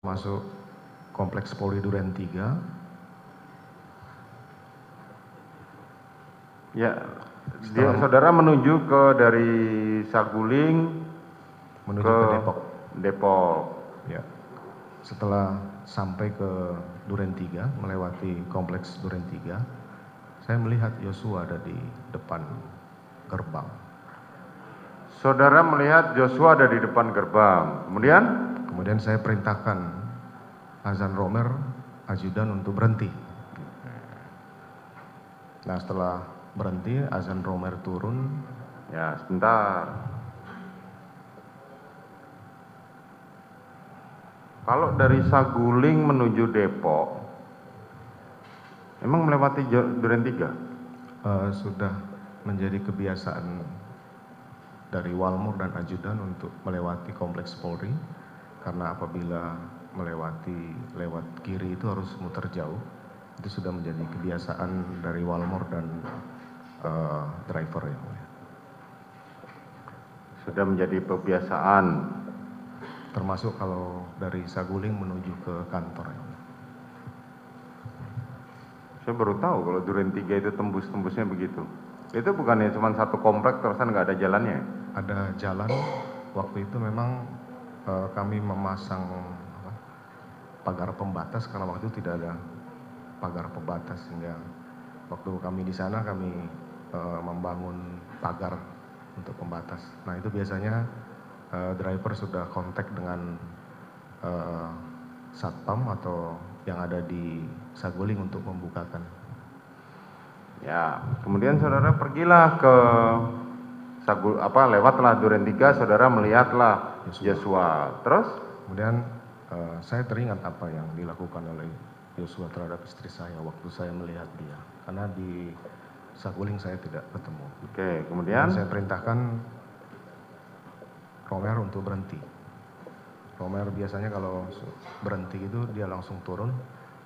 masuk Kompleks Polri Duren 3. Ya, saudara menuju ke dari Saguling Menuju ke ke Depok. Depok. Ya. Setelah sampai ke Duren 3, melewati Kompleks Duren 3, saya melihat Yosua ada di depan gerbang. Saudara melihat Joshua ada di depan gerbang. Kemudian saya perintahkan Azan Romer, ajudan, untuk berhenti. Nah, setelah berhenti, Azan Romer turun. Ya, sebentar. Kalau dari Saguling menuju Depok, emang melewati Duren 3? Sudah menjadi kebiasaan dari Walmur dan ajudan untuk melewati Kompleks Polri, karena apabila lewat kiri itu harus muter jauh. Itu sudah menjadi kebiasaan dari Walmur dan driver yang mulia. Sudah menjadi kebiasaan. Termasuk kalau dari Saguling menuju ke kantor yang mulia. Saya baru tahu kalau Duren 3 itu tembus-tembusnya begitu. Itu bukannya cuma satu komplek terusan nggak ada jalannya? Ada jalan. Waktu itu memang kami memasang pagar pembatas, karena waktu itu tidak ada pagar pembatas, sehingga waktu kami di sana kami membangun pagar untuk pembatas. Nah, itu biasanya driver sudah kontak dengan satpam atau yang ada di Saguling untuk membukakan. Ya, kemudian saudara pergilah ke lewatlah Duren 3, saudara melihatlah Joshua. Terus? Kemudian saya teringat apa yang dilakukan oleh Joshua terhadap istri saya waktu saya melihat dia. Karena di Saguling saya tidak ketemu. Oke, kemudian? Saya perintahkan Romer untuk berhenti. Romer biasanya kalau berhenti itu dia langsung turun.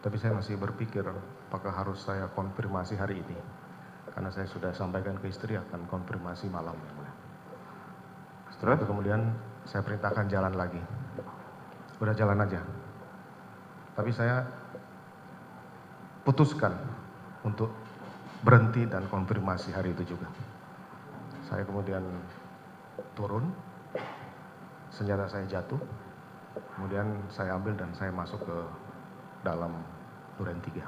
Tapi saya masih berpikir apakah harus saya konfirmasi hari ini. Karena saya sudah sampaikan ke istri akan konfirmasi malam. Setelah itu kemudian saya perintahkan jalan lagi. Udah jalan aja. Tapi saya putuskan untuk berhenti dan konfirmasi hari itu juga. Saya kemudian turun, senjata saya jatuh, kemudian saya ambil dan saya masuk ke dalam Duren 3.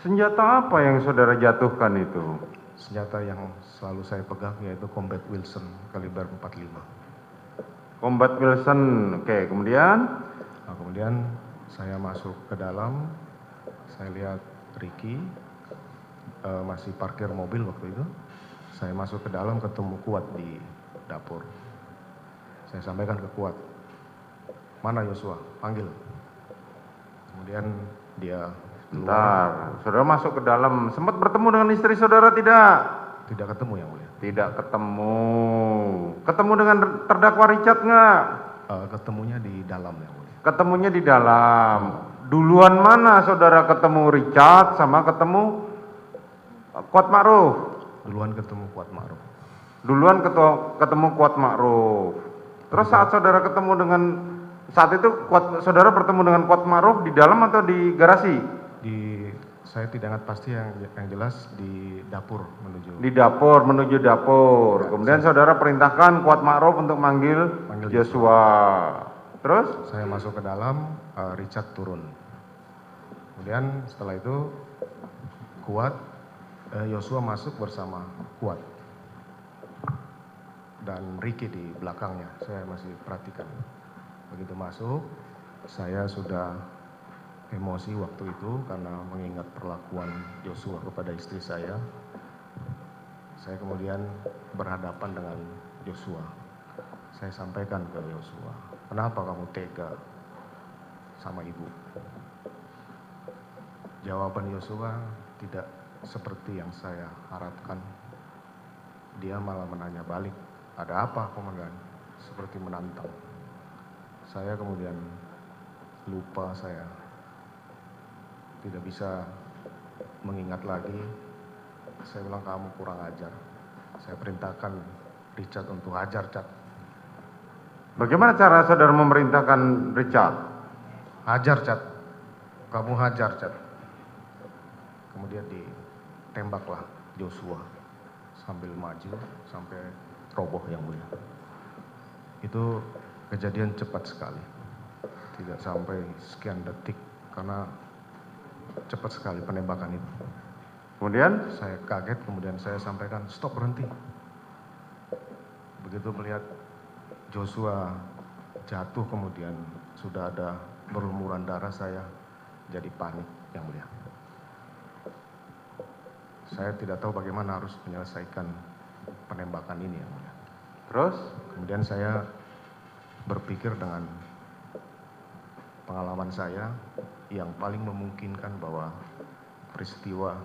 Senjata apa yang saudara jatuhkan itu? Senjata yang selalu saya pegang yaitu Combat Wilson kaliber 45. Combat Wilson, oke, kemudian? Nah, kemudian saya masuk ke dalam, saya lihat Ricky masih parkir mobil waktu itu. Saya masuk ke dalam, ketemu Kuat di dapur. Saya sampaikan ke Kuat, "Mana Yosua? Panggil." Kemudian dia keluar. Saudara masuk ke dalam, sempat bertemu dengan istri saudara tidak? Tidak ketemu yang mulia. Tidak ketemu. Ketemu dengan terdakwa Richard nggak? Ketemunya di dalam yang mulia. Ketemunya di dalam. Duluan mana saudara ketemu Richard sama ketemu Kuat Ma'ruf? Duluan ketemu Kuat Ma'ruf. Duluan ketemu Kuat Ma'ruf. Terus saat saudara ketemu dengan saat itu saudara bertemu dengan Kuat Ma'ruf di dalam atau di garasi? Saya tidak ingat pasti, yang jelas di dapur menuju. Di dapur menuju dapur. Ya, kemudian saudara perintahkan Kuat Ma'ruf untuk manggil Joshua. Terus? Saya masuk ke dalam, Richard turun. Kemudian setelah itu Joshua masuk bersama Kuat dan Ricky di belakangnya. Saya masih perhatikan. Begitu masuk, saya sudah emosi waktu itu karena mengingat perlakuan Joshua kepada istri saya. Saya kemudian berhadapan dengan Joshua. Saya sampaikan ke Joshua, "Kenapa kamu tega sama ibu?" Jawaban Joshua tidak seperti yang saya harapkan. Dia malah menanya balik, "Ada apa, komandan?" Seperti menantang. Saya kemudian lupa, saya tidak bisa mengingat lagi. Saya bilang, "Kamu kurang ajar." Saya perintahkan Richard untuk hajar, Cat. Bagaimana cara saudara memerintahkan Richard? hajar Cat, kamu hajar Cat. Kemudian ditembaklah Joshua sambil maju sampai roboh yang mulia. Itu kejadian cepat sekali, tidak sampai sekian detik karena cepat sekali penembakan itu. Kemudian? Saya kaget, kemudian saya sampaikan, stop, berhenti. Begitu melihat Joshua jatuh, kemudian sudah ada berlumuran darah, saya jadi panik yang mulia. Saya tidak tahu bagaimana harus menyelesaikan penembakan ini yang mulia. Terus? Kemudian saya berpikir dengan pengalaman saya yang paling memungkinkan bahwa peristiwa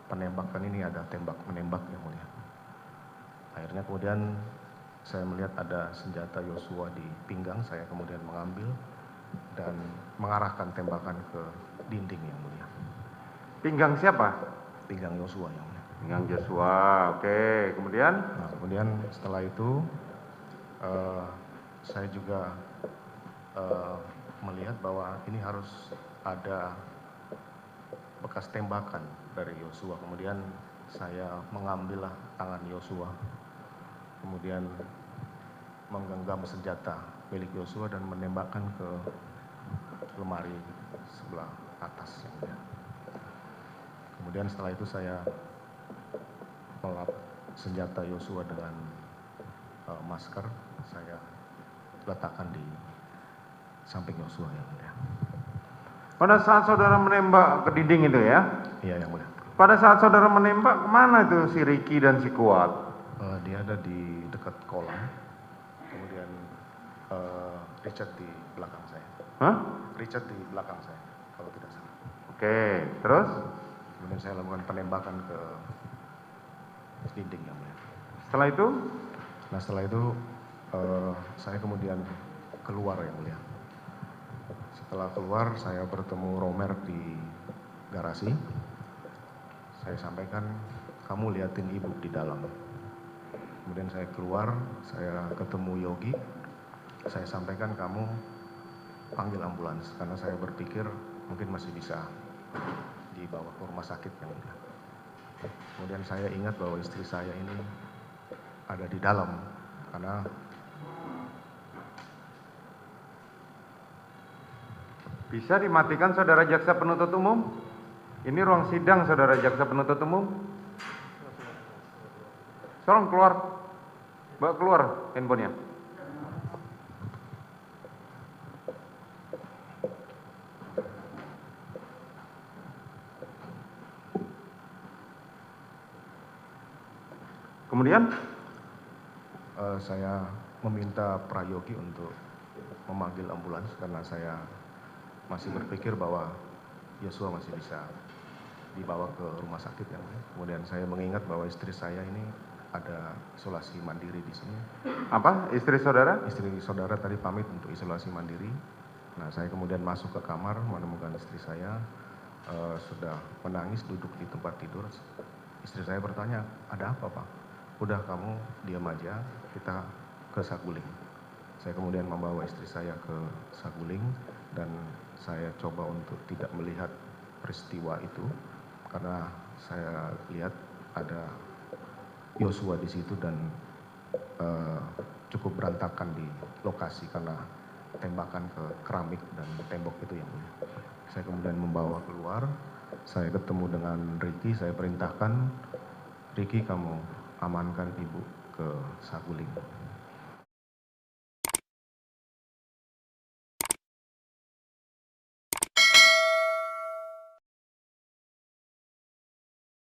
penembakan ini ada tembak menembak yang mulia. Akhirnya kemudian saya melihat ada senjata Yosua di pinggang, saya kemudian mengambil dan mengarahkan tembakan ke dinding yang mulia. Pinggang siapa? Pinggang Yosua yang mulia. Pinggang Joshua, oke. Kemudian? Nah, kemudian setelah itu saya juga melihat bahwa ini harus ada bekas tembakan dari Yosua. Kemudian saya mengambillah tangan Yosua, kemudian menggenggam senjata milik Yosua dan menembakkan ke lemari sebelah atas yang mulia. Kemudian setelah itu saya melap senjata Yosua dengan masker, saya letakkan di samping Yosua yang mulia. Pada saat saudara menembak ke dinding itu ya? Iya yang mulia. Pada saat saudara menembak, kemana itu si Ricky dan si Kuat? Dia ada di dekat kolam, kemudian Richard di belakang saya. Hah? Richard di belakang saya, kalau tidak salah. Oke, terus? Kemudian saya lakukan penembakan ke dinding yang mulia. Setelah itu? Nah setelah itu saya kemudian keluar yang mulia. Setelah keluar saya bertemu Romer di garasi. Saya sampaikan, kamu liatin ibu di dalam. Kemudian saya keluar, saya ketemu Yogi. Saya sampaikan, kamu panggil ambulans karena saya berpikir mungkin masih bisa dibawa ke rumah sakit yang mulia. Kemudian saya ingat bahwa istri saya ini ada di dalam karena bisa dimatikan saudara jaksa penuntut umum? Ini ruang sidang saudara jaksa penuntut umum. Tolong keluar. Bawa keluar handphonenya. Kemudian? Saya meminta Prayogi untuk memanggil ambulans karena saya masih berpikir bahwa Yosua masih bisa dibawa ke rumah sakit yang mulia. Kemudian saya mengingat bahwa istri saya ini ada isolasi mandiri di sini. Apa? Istri saudara? Istri saudara tadi pamit untuk isolasi mandiri. Nah, saya kemudian masuk ke kamar menemukan istri saya sudah menangis duduk di tempat tidur. Istri saya bertanya, ada apa Pak? Udah, kamu diam aja, kita ke Saguling. Saya kemudian membawa istri saya ke Saguling dan saya coba untuk tidak melihat peristiwa itu karena saya lihat ada Yosua di situ dan cukup berantakan di lokasi karena tembakan ke keramik dan tembok itu yang mulia. Saya kemudian membawa keluar, saya ketemu dengan Ricky, saya perintahkan, Ricky kamu amankan ibu ke Saguling.